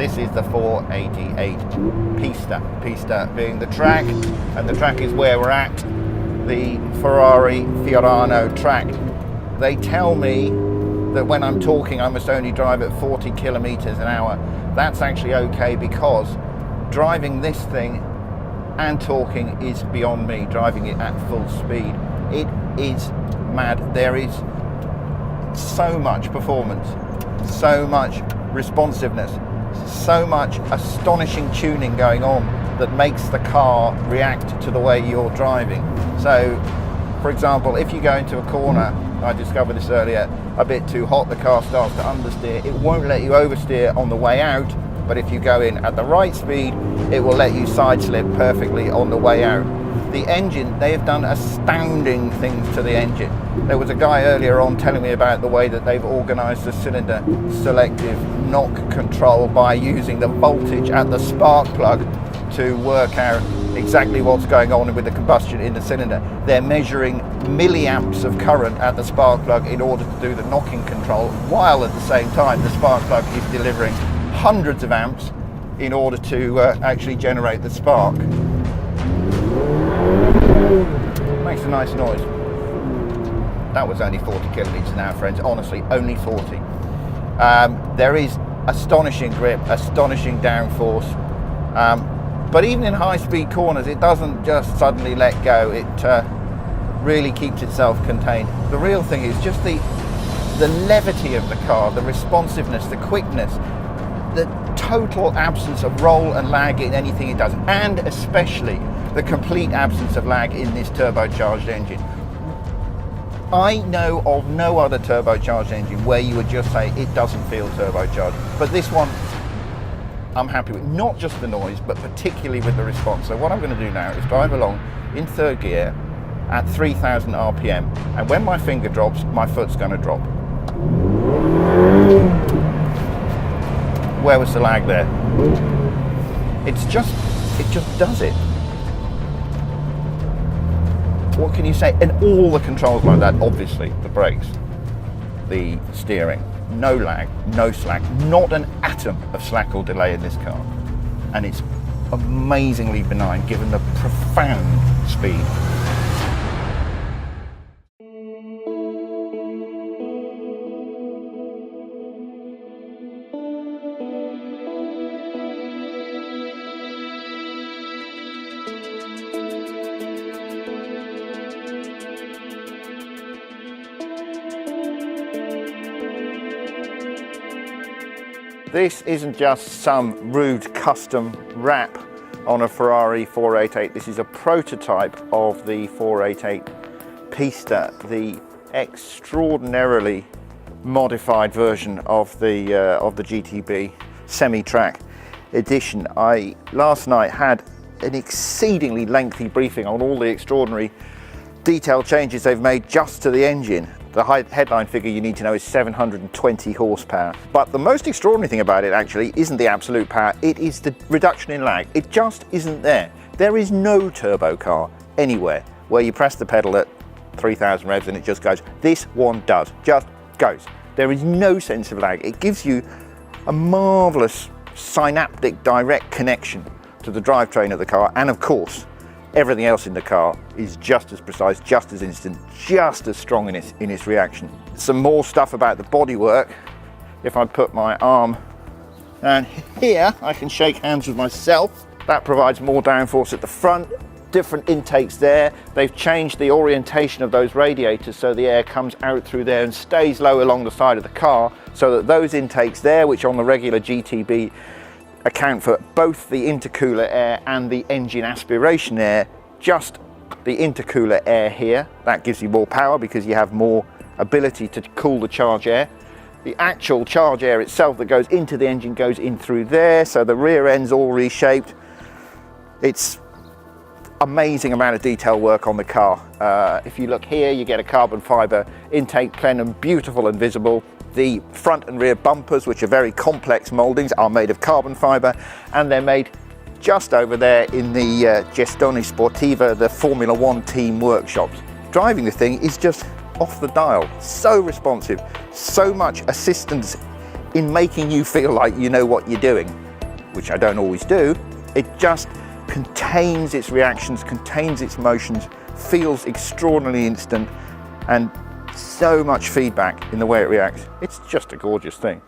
This is the 488 Pista. Pista being the track, and the track is where we're at, the Ferrari Fiorano track. They tell me that when I'm talking I must only drive at 40 kilometers an hour. That's actually okay, because driving this thing and talking is beyond me, driving it at full speed. It is mad. There is so much performance, so much responsiveness, so much astonishing tuning going on that makes the car react to the way you're driving. So, for example, if you go into a corner, I discovered this earlier, a bit too hot, the car starts to understeer. It won't let you oversteer on the way out, but if you go in at the right speed, it will let you side slip perfectly on the way out. The engine, they have done astounding things to the engine. There was a guy earlier on telling me about the way that they've organised the cylinder selective knock control by using the voltage at the spark plug to work out exactly what's going on with the combustion in the cylinder. They're measuring milliamps of current at the spark plug in order to do the knocking control, while at the same time the spark plug is delivering hundreds of amps in order to actually generate the spark. Makes a nice noise. That was only 40 kilometers an hour, friends, honestly, only 40. There is astonishing grip, astonishing downforce, but even in high-speed corners it doesn't just suddenly let go. It really keeps itself contained. The real thing is just the levity of the car, the responsiveness, the quickness, the total absence of roll and lag in anything it does, and especially the complete absence of lag in this turbocharged engine. I know of no other turbocharged engine where you would just say it doesn't feel turbocharged, but this one I'm happy with, not just the noise, but particularly with the response. So what I'm going to do now is drive along in third gear at 3,000 RPM, and when my finger drops, my foot's going to drop. Where was the lag there? It just does it. What can you say? And all the controls like that, obviously, the brakes, the steering, no lag, no slack, not an atom of slack or delay in this car. And it's amazingly benign given the profound speed. This isn't just some rude custom wrap on a Ferrari 488. This is a prototype of the 488 Pista, the extraordinarily modified version of the GTB semi-track edition. I last night had an exceedingly lengthy briefing on all the extraordinary detailed changes they've made just to the engine. The headline figure you need to know is 720 horsepower. But the most extraordinary thing about it actually isn't the absolute power, it is the reduction in lag. It just isn't there. There is no turbo car anywhere where you press the pedal at 3,000 revs and it just goes. This one does, just goes. There is no sense of lag. It gives you a marvellous synaptic direct connection to the drivetrain of the car, and of course, everything else in the car is just as precise, just as instant, just as strong in its reaction. Some more stuff about the bodywork. If I put my arm down here, I can shake hands with myself. That provides more downforce at the front, different intakes there. They've changed the orientation of those radiators so the air comes out through there and stays low along the side of the car, so that those intakes there, which on the regular GTB account for both the intercooler air and the engine aspiration air, just the intercooler air here, that gives you more power because you have more ability to cool the charge air. The actual charge air itself that goes into the engine goes in through there, so the rear end's all reshaped. It's amazing amount of detail work on the car. If you look here, you get a carbon fibre intake plenum, beautiful and visible. The front and rear bumpers, which are very complex mouldings, are made of carbon fibre, and they're made just over there in the Gestione Sportiva, the Formula One team workshops. Driving the thing is just off the dial, so responsive, so much assistance in making you feel like you know what you're doing. which I don't always do, it just contains its reactions, contains its motions, feels extraordinarily instant, and so much feedback in the way it reacts. It's just a gorgeous thing.